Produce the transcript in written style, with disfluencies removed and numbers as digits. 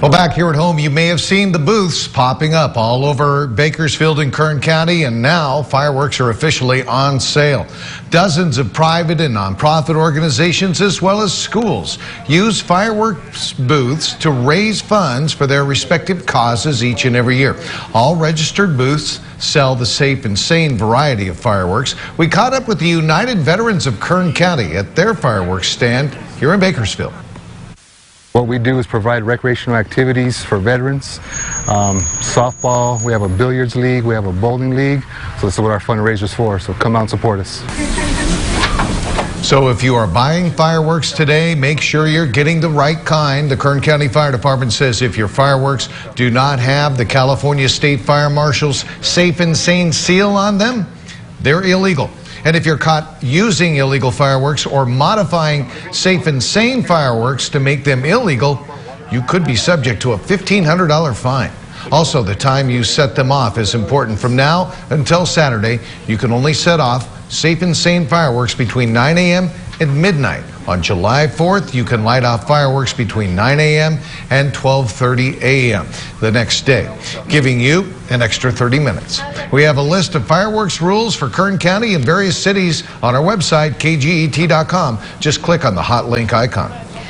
Well, back here at home, you may have seen the booths popping up all over Bakersfield and Kern County, and now fireworks are officially on sale. Dozens of private and nonprofit organizations, as well as schools, use fireworks booths to raise funds for their respective causes each and every year. All registered booths sell the safe and sane variety of fireworks. We caught up with the United Veterans of Kern County at their fireworks stand here in Bakersfield. What we do is provide recreational activities for veterans, softball, we have a billiards league, we have a bowling league, so this is what our fundraiser's for, so come out and support us. So if you are buying fireworks today, make sure you're getting the right kind. The Kern County Fire Department says if your fireworks do not have the California State Fire Marshal's safe and sane seal on them, they're illegal. And if you're caught using illegal fireworks or modifying safe and sane fireworks to make them illegal, you could be subject to a $1,500 fine. Also, the time you set them off is important. From now until Saturday, you can only set off safe and sane fireworks between 9 a.m. and midnight. On July 4th, you can light off fireworks between 9 a.m. and 12:30 a.m. the next day, giving you an extra 30 minutes. We have a list of fireworks rules for Kern County and various cities on our website, kget.com. Just click on the hot link icon.